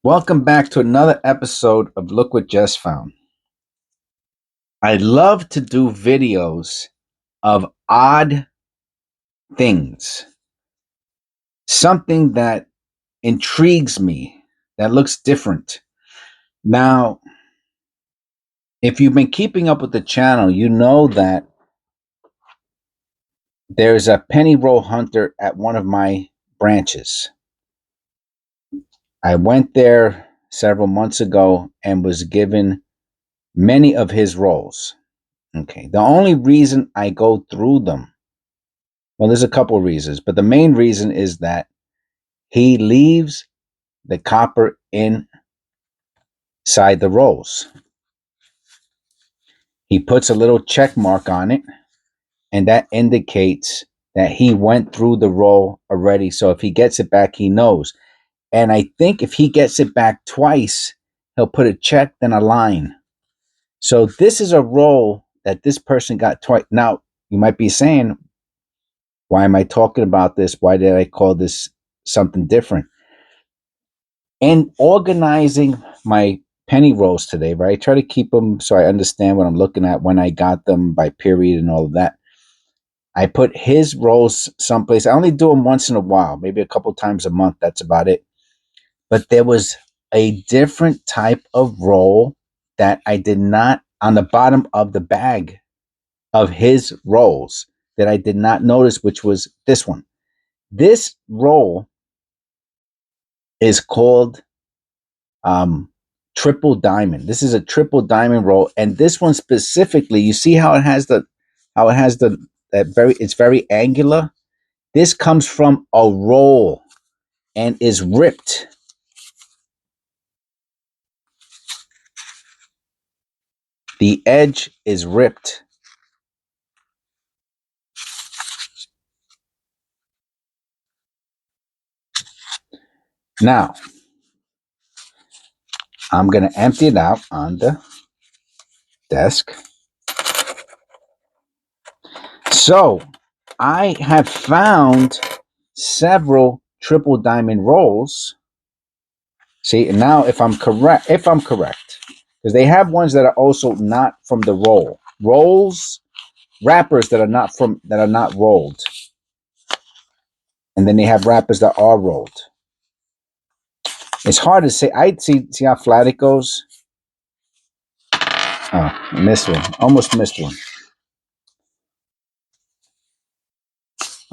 Welcome back to another episode of Look What Jess Found. I love to do videos of odd things, something that intrigues me, that looks different. Now, if you've been keeping up with the channel, you know that there's a penny roll hunter at one of my branches. I went there several months ago and was given many of his rolls. Okay, the only reason I go through them, well, there's a couple of reasons, but the main reason is that he leaves the copper inside the rolls. He puts a little check mark on it, and that indicates that he went through the roll already. So if he gets it back, he knows. And I think if he gets it back twice, he'll put a check, then a line. So this is a roll that this person got twice. Now, you might be saying, why am I talking about this? Why did I call this something different? And organizing my penny rolls today, right? I try to keep them so I understand what I'm looking at, when I got them, by period and all of that. I put his rolls someplace. I only do them once in a while, maybe a couple times a month. That's about it. But there was a different type of roll that I did not, on the bottom of the bag of his rolls, that I did not notice, which was this one. This roll is called triple diamond. This is a triple diamond roll, and this one specifically, you see how it has the that very, it's very angular. This comes from a roll and is ripped. The edge is ripped. Now, I'm going to empty it out on the desk. So, I have found several triple diamond rolls. See, and now if I'm correct, because they have ones that are also not from the roll. Wrappers that are not rolled. And then they have wrappers that are rolled. It's hard to say. I see how flat it goes. Oh, I missed one. Almost missed one.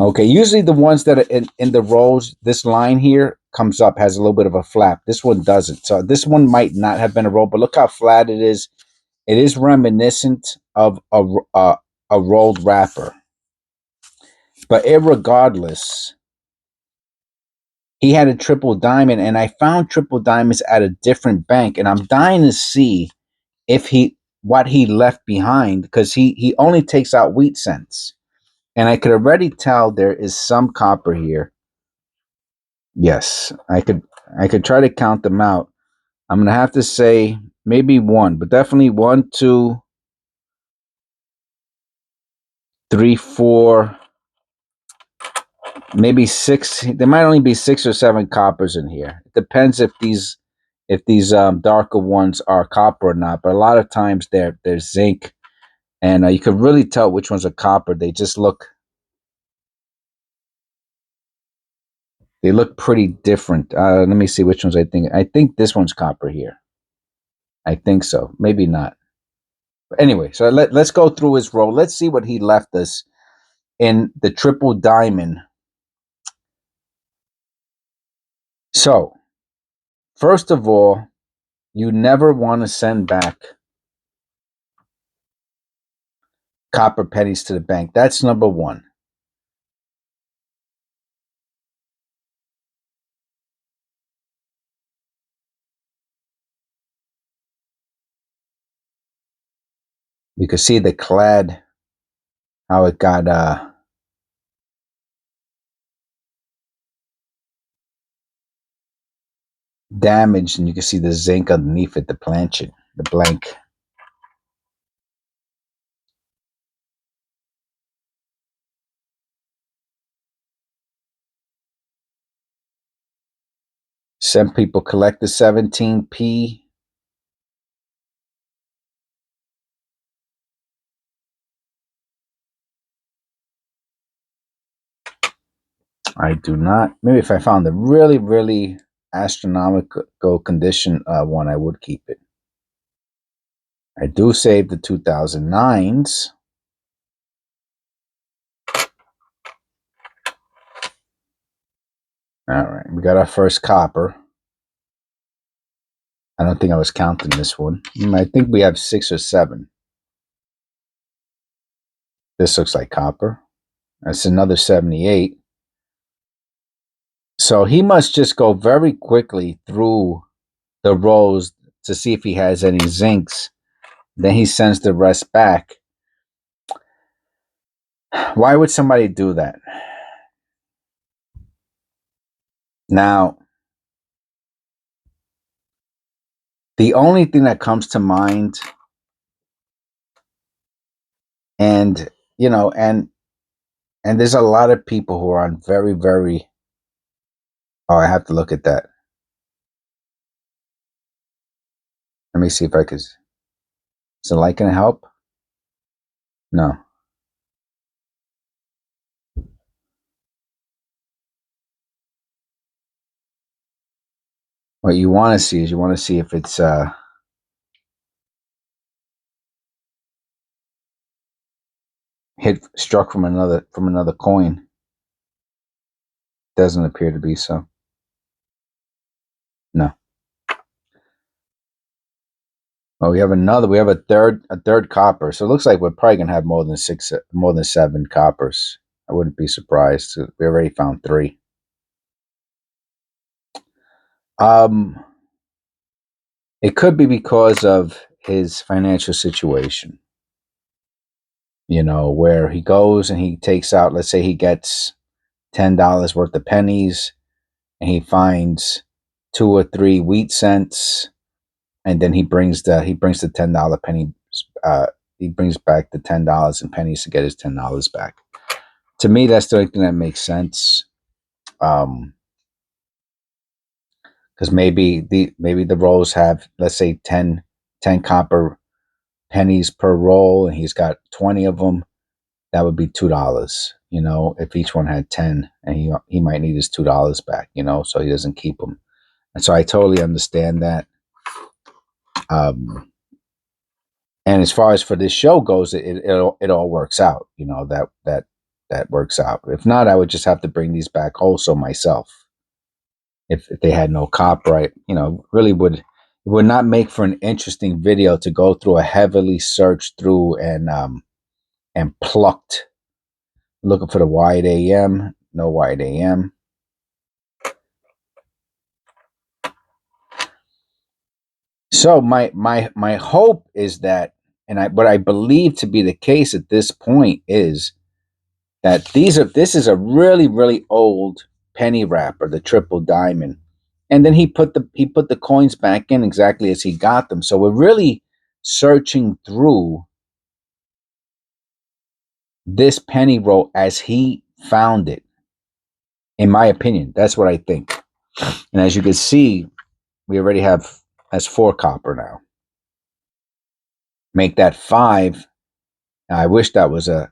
Okay, usually the ones that are in the rolls, this line here comes up, has a little bit of a flap. This one doesn't. So this one might not have been a roll, but look how flat it is. It is reminiscent of a rolled wrapper. But irregardless, he had a triple diamond, and I found triple diamonds at a different bank, and I'm dying to see if what he left behind, because he only takes out wheat cents, and I could already tell there is some copper here. Yes, I could try to count them out. I'm gonna have to say maybe one, but definitely 1, 2, 3, 4, maybe 6. There might only be 6 or 7 coppers in here. It depends if these darker ones are copper or not. But a lot of times they're zinc, and you can really tell which ones are copper. They look pretty different. Let me see which ones I think. I think this one's copper here. I think so. Maybe not. But anyway, so let's go through his roll. Let's see what he left us in the triple diamond. So, first of all, you never want to send back copper pennies to the bank. That's number one. You can see the clad, how it got damaged, and you can see the zinc underneath it, the planchet, the blank. Some people collect the 17p. I do not. Maybe if I found a really, really astronomical condition one, I would keep it. I do save the 2009s. All right, we got our first copper. I don't think I was counting this one. I think we have 6 or 7. This looks like copper. That's another 78. So he must just go very quickly through the rows to see if he has any zincs. Then he sends the rest back. Why would somebody do that? Now, the only thing that comes to mind, and you know, and there's a lot of people who are on very, very. Oh, I have to look at that. Let me see if I could. Is the light gonna help? No. What you want to see is you want to see if it's struck from another coin. Doesn't appear to be so. No. Oh, we have another. We have a third copper. So it looks like we're probably gonna have more than 7 coppers. I wouldn't be surprised. We already found 3. It could be because of his financial situation. You know, where he goes and he takes out. Let's say he gets $10 worth of pennies, and he finds 2 or 3 wheat cents, and then he brings the $10 penny. He brings back the $10 in pennies to get his $10 back. To me, that's the only thing that makes sense. Because maybe the rolls have, let's say, 10 copper pennies per roll, and he's got 20 of them. That would be $2. You know, if each one had 10, and he might need his $2 back. You know, so he doesn't keep them. And so I totally understand that. And as far as for this show goes, it all works out. You know, that works out. If not, I would just have to bring these back also myself. If they had no copyright, you know, really it would not make for an interesting video to go through a heavily searched through and plucked, looking for the wide AM, no wide AM. So my hope is that, and what I believe to be the case at this point is that this is a really, really old penny wrapper, the triple diamond. And then he put the coins back in exactly as he got them. So we're really searching through this penny roll as he found it. In my opinion, that's what I think. And as you can see, we already have that's 4 copper now. Make that 5. Now, I wish that was a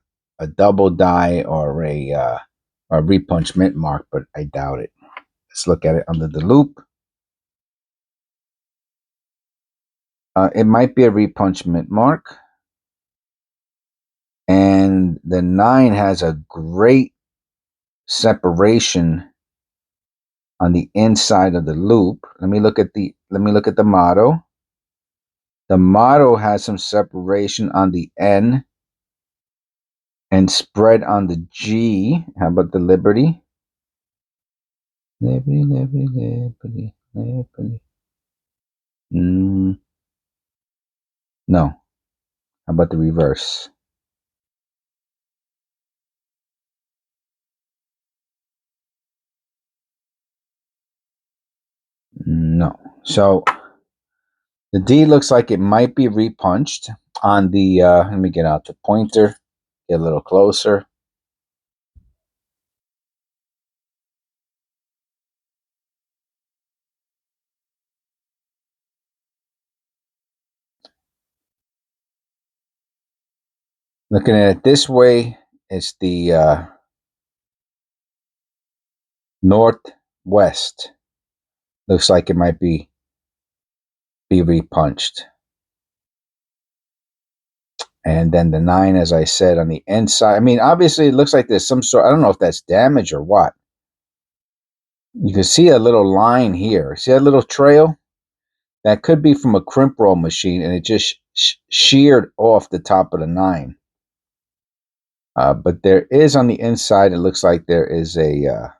double die or a repunch mint mark, but I doubt it. Let's look at it under the loop. It might be a repunch mint mark. And the 9 has a great separation on the inside of the loop. Let me look at the motto. The motto has some separation on the N and spread on the G. How about the Liberty? Liberty, Liberty, Liberty, Liberty. No. How about the reverse? No. So the D looks like it might be repunched on the, let me get out the pointer, get a little closer. Looking at it this way, it's the northwest. Looks like it might be repunched. And then the 9, as I said, on the inside. I mean, obviously, it looks like there's some sort. I don't know if that's damage or what. You can see a little line here. See that little trail? That could be from a crimp roll machine, and it just sheared off the top of the 9. But there is on the inside. It looks like there is a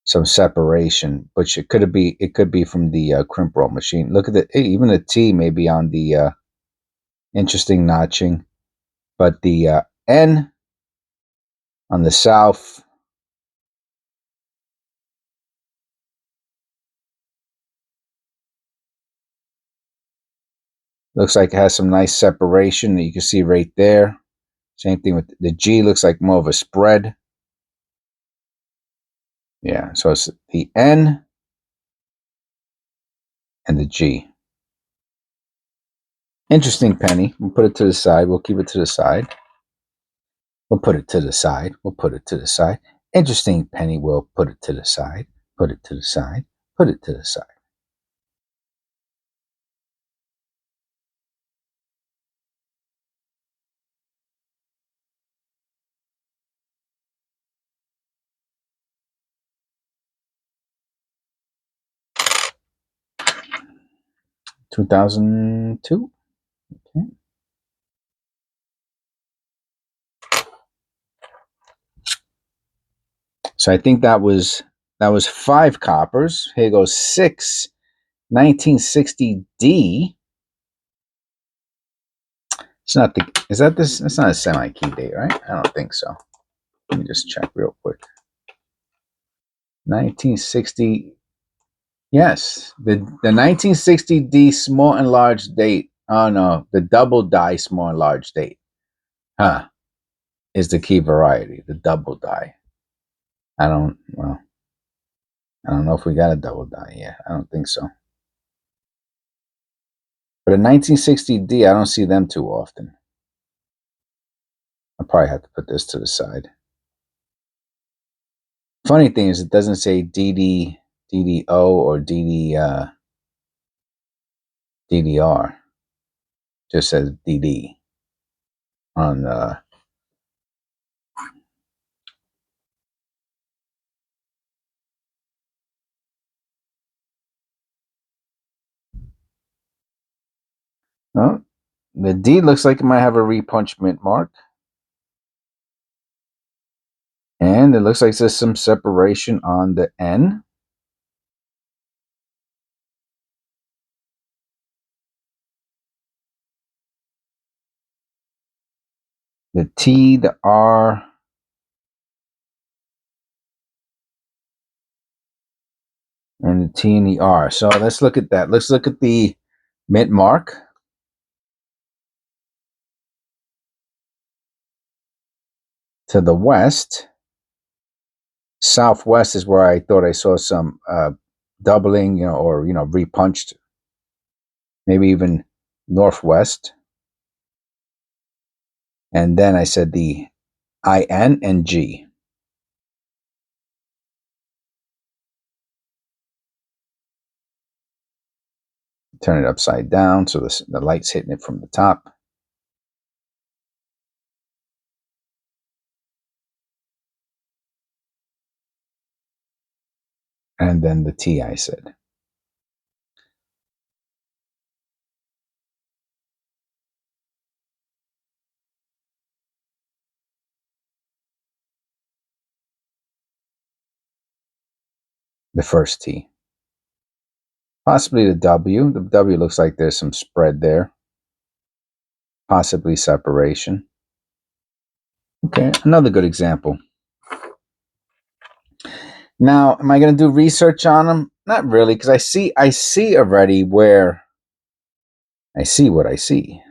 some separation, which it could be from the crimp roll machine. Look at the even the T may be on the interesting notching, but the N on the south looks like it has some nice separation that you can see right there. Same thing with the G, looks like more of a spread. Yeah, so it's the N and the G. Interesting penny. We'll put it to the side. We'll keep it to the side. We'll put it to the side. We'll put it to the side. Interesting penny. We'll put it to the side. Put it to the side. Put it to the side. $2,002. Okay. So I think that was 5 coppers. Here goes 6 1960D. It's not the. Is that this? It's not a semi-key date, right? I don't think so. Let me just check real quick. 1960. Yes, the 1960D small and large date. Oh no, the double die small and large date. Huh. Is the key variety, the double die. I don't know if we got a double die yet. I don't think so. But a 1960D, I don't see them too often. I'll probably have to put this to the side. Funny thing is, it doesn't say DDO or DDR. It just says DD on oh, the D looks like it might have a repunchment mark. And it looks like there's some separation on the N. The T, the R, and the T and the R. So let's look at that. Let's look at the mint mark. To the west, southwest is where I thought I saw some doubling, or repunched. Maybe even northwest. And then I said the IN and G. Turn it upside down so the light's hitting it from the top. And then the T, I said. The first T. Possibly the W. The W looks like there's some spread there. Possibly separation. Okay, another good example. Now, am I going to do research on them? Not really, because I see already where I see what I see.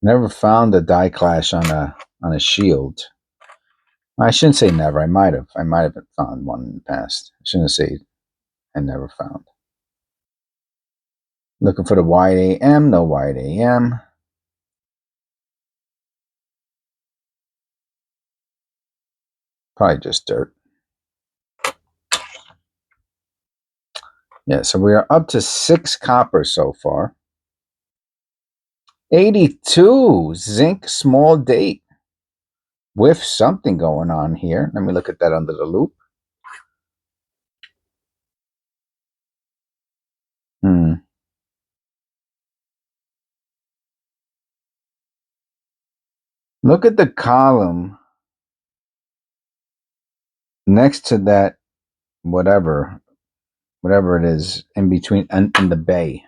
Never found a die clash on a shield. I shouldn't say never. I might have found one in the past. Shouldn't say I never found. Looking for the white AM, no white AM. Probably just dirt. Yeah, so we are up to 6 copper so far. 82 zinc small date with something going on here. Let me look at that under the loop. Look at the column next to that whatever it is in between and in the bay.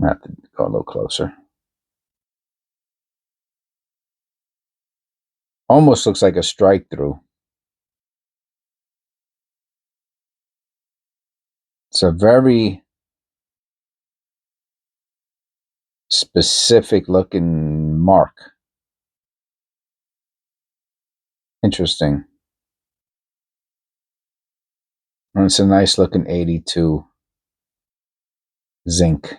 I have to go a little closer. Almost looks like a strike through. It's a very specific looking mark. Interesting. And it's a nice looking 82 zinc.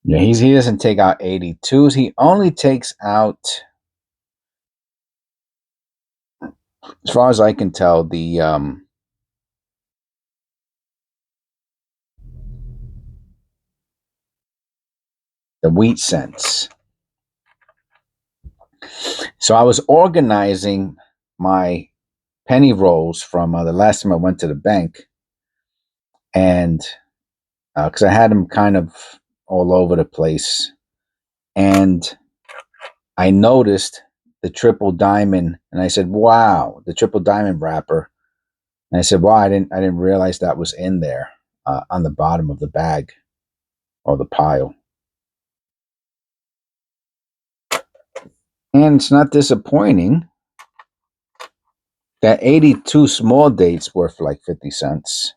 Yeah, he doesn't take out 82s. He only takes out, as far as I can tell, the wheat cents. So I was organizing my penny rolls from the last time I went to the bank, and because I had them kind of all over the place, and I noticed the triple diamond, and I said, "Wow, the triple diamond wrapper." And I said, "Wow, I didn't realize that was in there on the bottom of the bag or the pile." And it's not disappointing. That 82 small date's worth like 50 cents.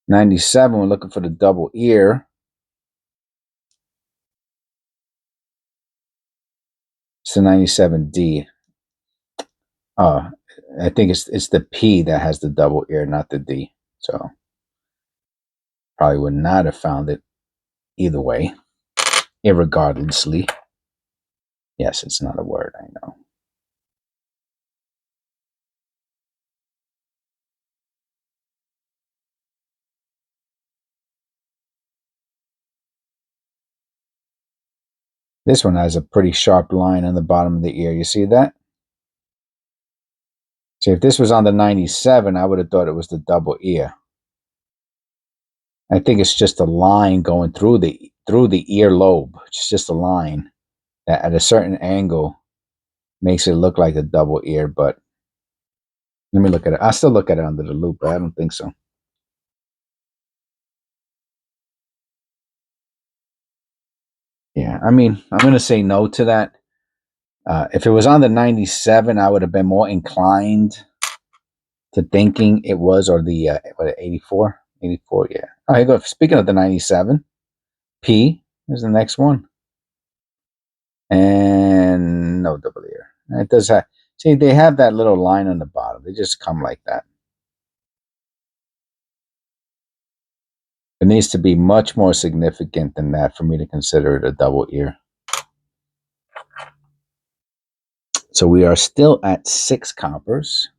97, we're looking for the double ear. It's the 97D. I think it's the P that has the double ear, not the D. So probably would not have found it either way, irregardlessly. Yes, it's not a word, I know. This one has a pretty sharp line on the bottom of the ear. You see that? See, if this was on the 97, I would have thought it was the double ear. I think it's just a line going through the earlobe. It's just a line that at a certain angle makes it look like a double ear, but let me look at it. I'll still look at it under the loop, but I don't think so. Yeah, I mean, I'm going to say no to that. If it was on the 97, I would have been more inclined to thinking it was, or the 84? 84, yeah. Oh, here you go. Speaking of the 97, P is the next one. And no double ear. It does have, see, they have that little line on the bottom. They just come like that. It needs to be much more significant than that for me to consider it a double ear. So we are still at 6 coppers.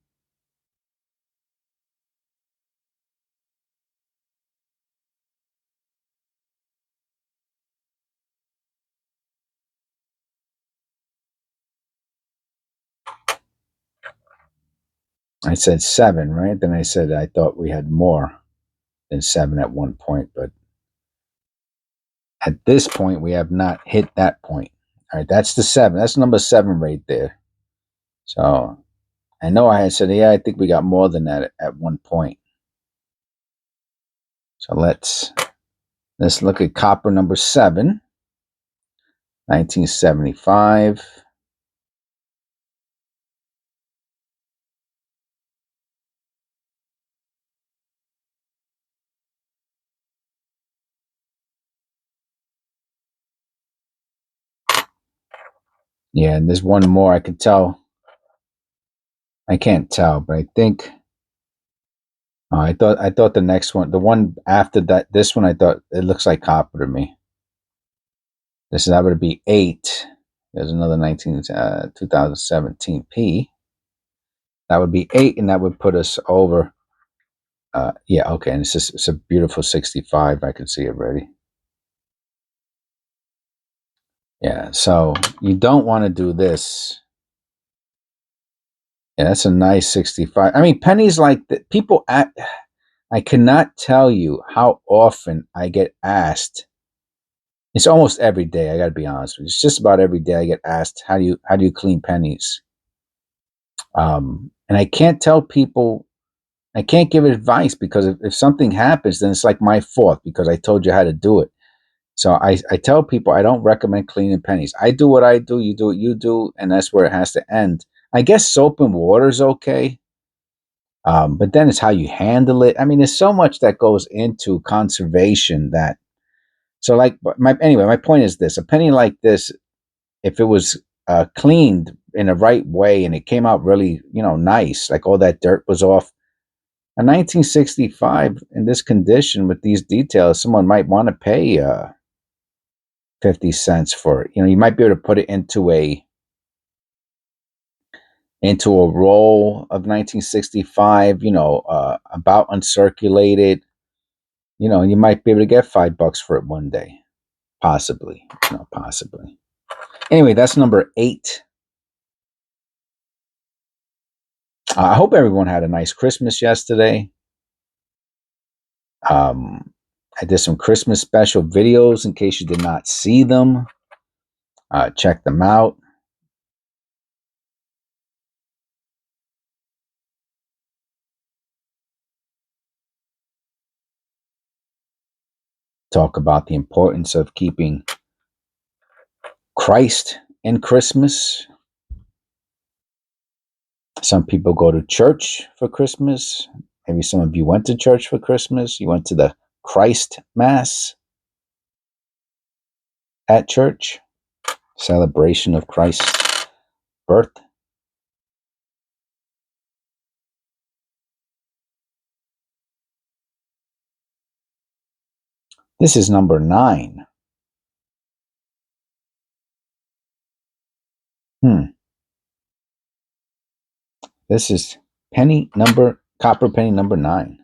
I said 7, right? Then I said I thought we had more than 7 at one point, but at this point we have not hit that point. All right, that's the 7. That's number 7 right there. So I know I had said, yeah, I think we got more than that at one point. So let's look at copper number 7, 1975. Yeah, and there's one more. I could tell. I can't tell, but I think I thought the next one, the one after that, this one, I thought it looks like copper to me. That would be 8. There's another 2017 P. That would be 8, and that would put us over. Yeah, okay, and it's a beautiful 65. I can see already. Yeah, so you don't want to do this. Yeah, that's a nice 65. I mean, pennies like people at. I cannot tell you how often I get asked. It's almost every day. I got to be honest with you. It's just about every day I get asked, how do you clean pennies? And I can't tell people. I can't give advice because if something happens, then it's like my fault because I told you how to do it. So I tell people I don't recommend cleaning pennies. I do what I do, you do what you do, and that's where it has to end. I guess soap and water is okay, but then it's how you handle it. I mean, there's so much that goes into conservation that. So, like, my point is this: a penny like this, if it was cleaned in the right way and it came out really, nice, like all that dirt was off, a 1965 in this condition with these details, someone might want to pay 50 cents for it. You might be able to put it into a roll of 1965, about uncirculated, and you might be able to get $5 for it one day, possibly, possibly. Anyway, that's number 8. I hope everyone had a nice Christmas yesterday. I did some Christmas special videos in case you did not see them. Check them out. Talk about the importance of keeping Christ in Christmas. Some people go to church for Christmas. Maybe some of you went to church for Christmas. You went to the Christ Mass at church, celebration of Christ's birth. This is number 9. This is copper penny number 9.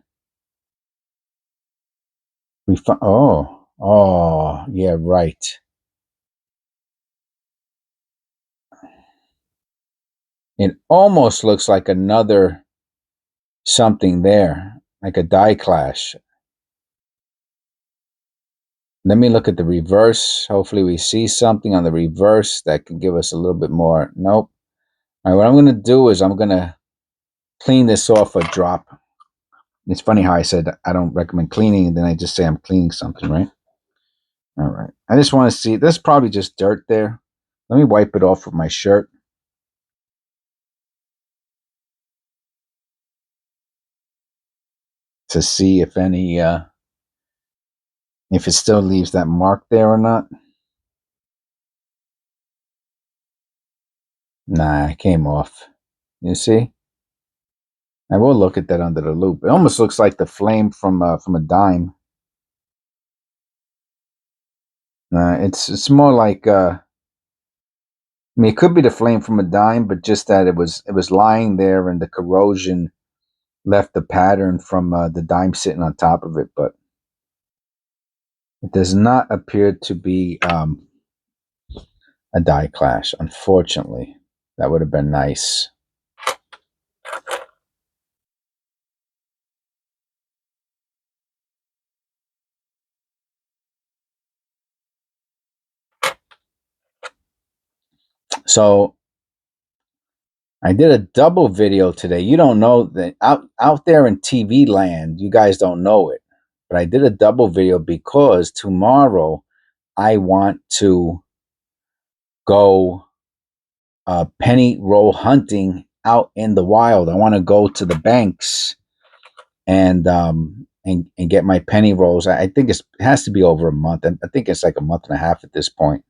Oh, yeah, right. It almost looks like another something there, like a die clash. Let me look at the reverse. Hopefully we see something on the reverse that can give us a little bit more. Nope. All right, what I'm going to do is I'm going to clean this off a drop. It's funny how I said I don't recommend cleaning, and then I just say I'm cleaning something, right? All right. I just want to see. There's probably just dirt there. Let me wipe it off with my shirt to see if if it still leaves that mark there or not. Nah, it came off. You see? I will look at that under the loop. It almost looks like the flame from a dime. It's more like I mean, it could be the flame from a dime, but just that it was lying there, and the corrosion left the pattern from the dime sitting on top of it. But it does not appear to be a die clash. Unfortunately, that would have been nice. So I did a double video today. You don't know that out there in TV land, you guys don't know it, but I did a double video because tomorrow I want to go penny roll hunting out in the wild. I want to go to the banks and get my penny rolls. I think it has to be over a month. I think it's like a month and a half at this point.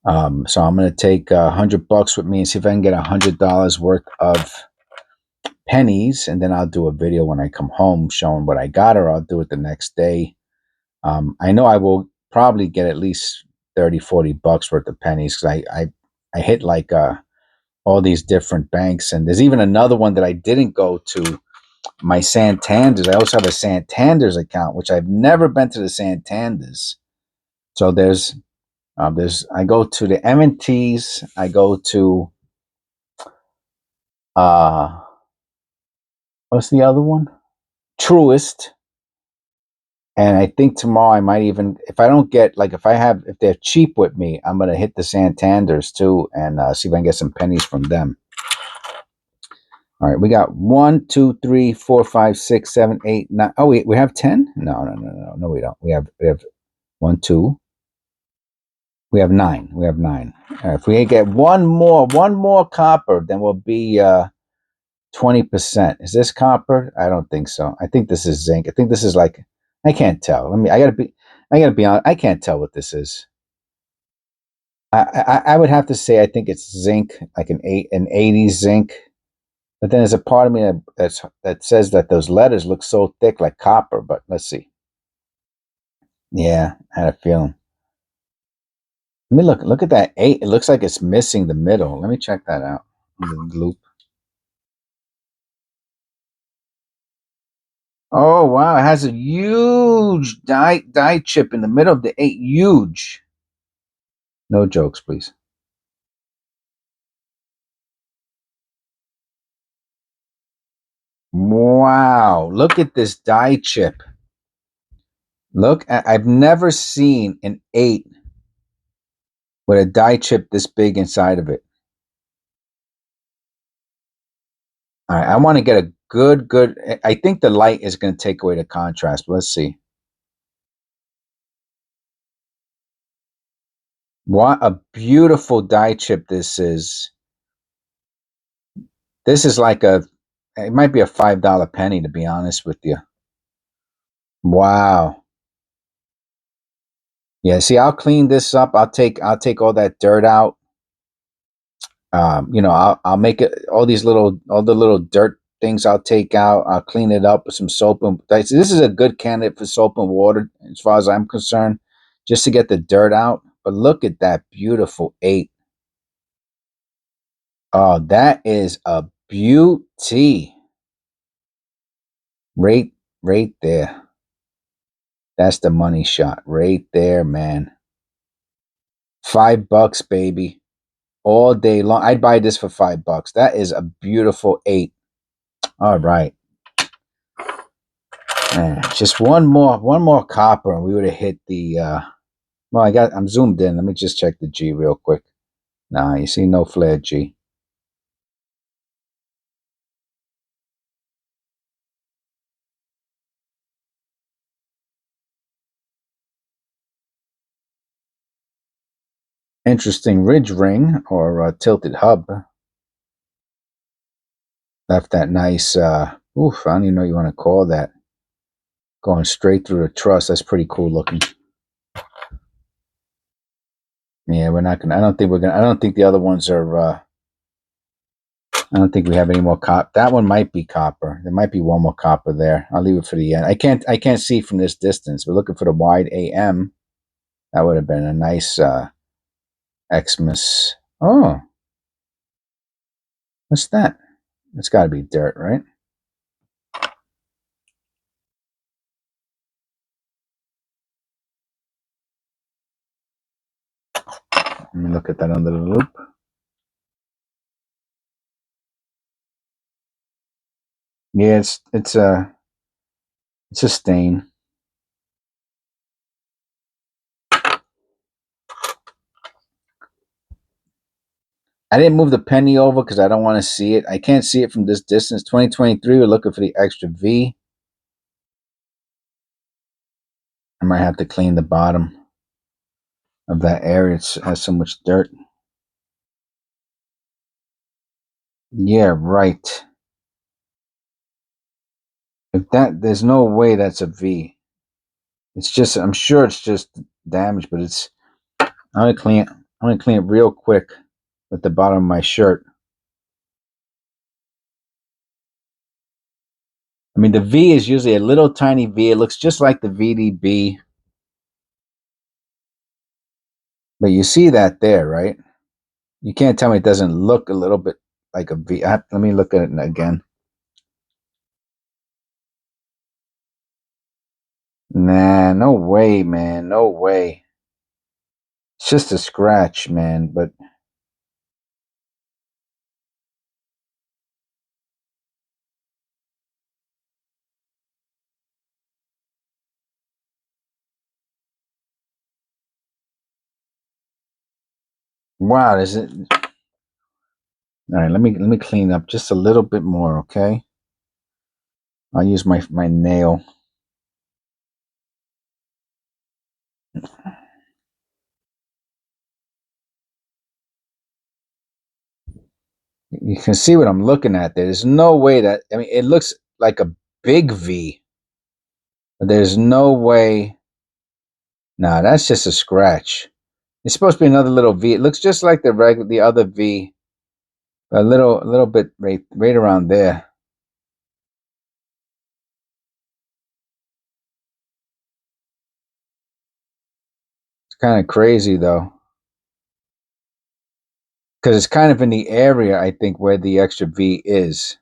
So I'm gonna take $100 with me and see if I can get $100 worth of pennies, and then I'll do a video when I come home showing what I got, or I'll do it the next day. I know I will probably get at least 30-40 bucks worth of pennies, because I hit like all these different banks, and there's even another one that I didn't go to, my Santander's. I also have a Santander's account, which I've never been to the Santander's. So there's I go to the M&T's, I go to uh what's the other one? Truist. And I think tomorrow I might even, if I don't get, like, if they're cheap with me, I'm gonna hit the Santanders too, and see if I can get some pennies from them. All right, we got 1, 2, 3, 4, 5, 6, 7, 8, 9. Oh, we have 10? No, we don't. We have 1, 2. We have 9. We have 9. If we get one more copper, then we'll be 20%. Is this copper? I don't think so. I think this is zinc. I think this is like, I can't tell. I gotta be honest. I can't tell what this is. I would have to say I think it's zinc, like an 80s zinc. But then there's a part of me that says that those letters look so thick like copper. But let's see. Yeah, I had a feeling. Let me look at that 8. It looks like it's missing the middle. Let me check that out. The loop. Oh wow, it has a huge die chip in the middle of the 8. Huge. No jokes, please. Wow, look at this die chip. I've never seen an 8 with a die chip this big inside of it. All right, I want to get a good. I think the light is going to take away the contrast. Let's see. What a beautiful die chip this is. This is like it might be a $5 penny, to be honest with you. Wow. Yeah, see, I'll clean this up. I'll take all that dirt out. I'll make it all the little dirt things I'll take out. I'll clean it up with some soap and this is a good candidate for soap and water as far as I'm concerned, just to get the dirt out. But look at that beautiful 8. Oh, that is a beauty. Right there. That's the money shot right there, man. $5, baby. All day long. I'd buy this for $5. That is a beautiful 8. All right. Man, just one more copper and we would have hit the well, I'm zoomed in. Let me just check the G real quick. Nah, you see no flare G. Interesting ridge ring or tilted hub. Left that nice oof, I don't even know what you want to call that. Going straight through the truss. That's pretty cool looking. Yeah, we're not gonna I don't think the other ones are I don't think we have any more copper. That one might be copper. There might be one more copper there. I'll leave it for the end. I can't see from this distance. We're looking for the wide AM. That would have been a nice Xmas. Oh, what's that? It's got to be dirt, right? Let me look at that under the loop. Yeah, it's a stain. I didn't move the penny over because I don't want to see it. I can't see it from this distance. 2023, we're looking for the extra V. I might have to clean the bottom of that area. It has so much dirt. Yeah, right. There's no way that's a V. It's just, I'm sure it's just damage, but I'm gonna clean it. I'm going to clean it real quick with the bottom of my shirt. I mean, the V is usually a little tiny V. It looks just like the VDB. But you see that there, right? You can't tell me it doesn't look a little bit like a V. Let me look at it again. Nah, no way, man. No way. It's just a scratch, man. But wow, is it? All right, let me clean up just a little bit more, okay? I'll use my nail. You can see what I'm looking at there. There's no way that, I mean, it looks like a big V. But there's no way. Nah, that's just a scratch. It's supposed to be another little V. It looks just like the other V. A little bit right around there. It's kind of crazy though, because it's kind of in the area I think where the extra V is.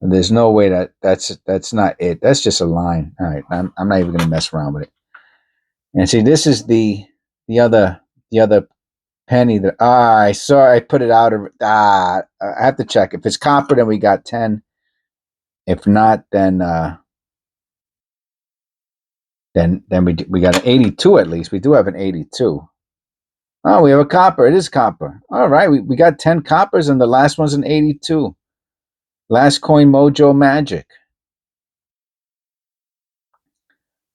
And there's no way that's not it. That's just a line. All right, I'm not even gonna mess around with it. And see, this is the other penny that I saw. I put it out of I have to check. If it's copper, then we got 10. If not, then we got an 82 at least. We do have an 82. Oh, we have a copper. It is copper. All right, we got 10 coppers, and the last one's an 82. Last coin mojo magic.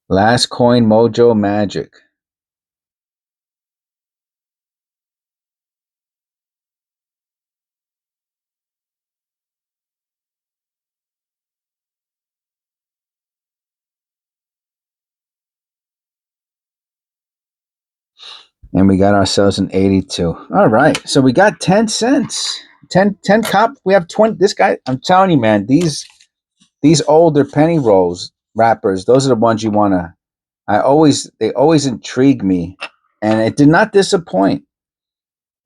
Last coin mojo magic. And we got ourselves an 82. All right, so we got 10 cents. 10 cop. We have 20. This guy, I'm telling you, man, these older penny rolls wrappers, those are the ones you want to. They always intrigue me, and it did not disappoint.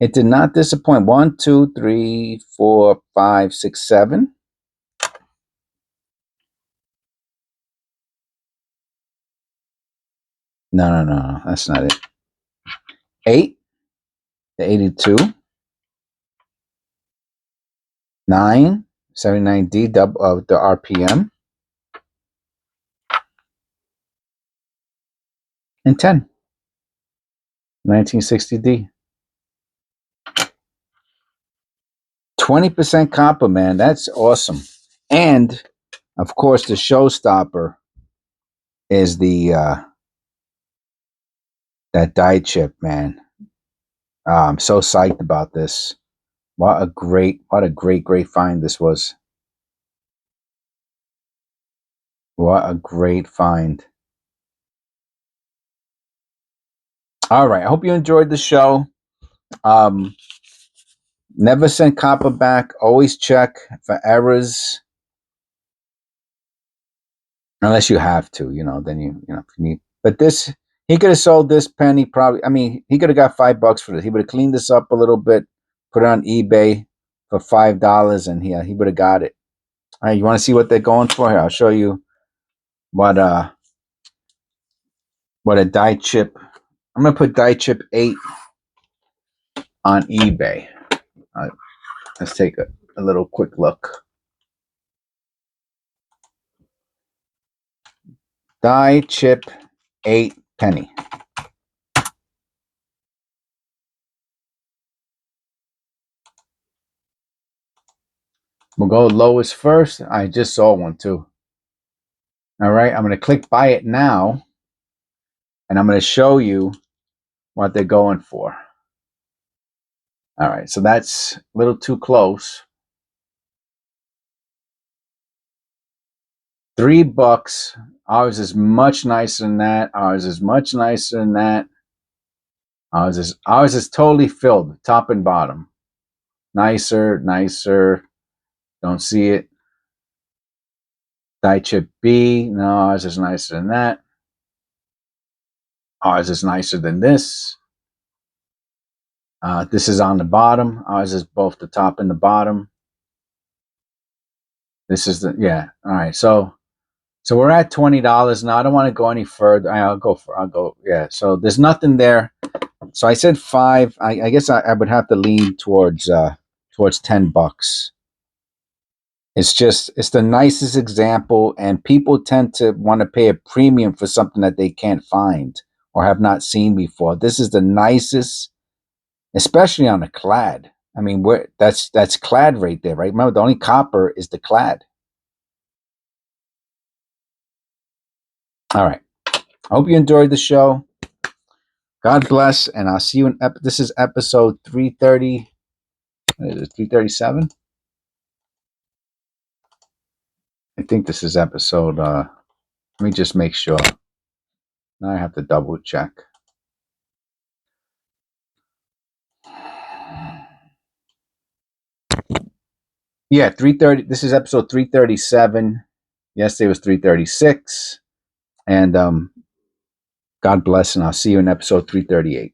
It did not disappoint. 1, 2, 3, 4, 5, 6, 7. No, that's not it. 8, the 82. 9, 79D, double of the RPM. And 10, 1960D. 20% copper, man. That's awesome. And of course, the showstopper is the that die chip, man. I'm so psyched about this. What a great find this was. What a great find. All right. I hope you enjoyed the show. Never send copper back. Always check for errors. Unless you have to, then if you need. But this, he could have sold this penny probably. I mean, he could have got $5 for this. He would have cleaned this up a little bit, put it on eBay for $5, and he would have got it. All right, you want to see what they're going for here? I'll show you what a die chip. I'm gonna put die chip 8 on eBay. All right, let's take a little quick look. Die chip 8 penny. We'll go lowest first. I just saw one too. All right, I'm going to click buy it now, and I'm going to show you what they're going for. All right, so that's a little too close. $3. Ours is much nicer than that. Ours is much nicer than that. Ours is totally filled, top and bottom. Nicer, nicer. Don't see it. Die chip B. No, ours is nicer than that. Ours is nicer than this. This is on the bottom. Ours is both the top and the bottom. This is the, yeah. All right. So we're at $20 now. I don't want to go any further. I'll go. Yeah. So there's nothing there. So I said 5. I guess I would have to lean towards $10. It's the nicest example, and people tend to want to pay a premium for something that they can't find or have not seen before. This is the nicest, especially on a clad. I mean, that's clad right there, right? Remember, the only copper is the clad. All right. I hope you enjoyed the show. God bless, and I'll see you in this is episode 330. What is it, 337? I think this is episode let me just make sure. Now I have to double check. Yeah, 330. This is episode 337. Yesterday was 336. And God bless, and I'll see you in episode 338.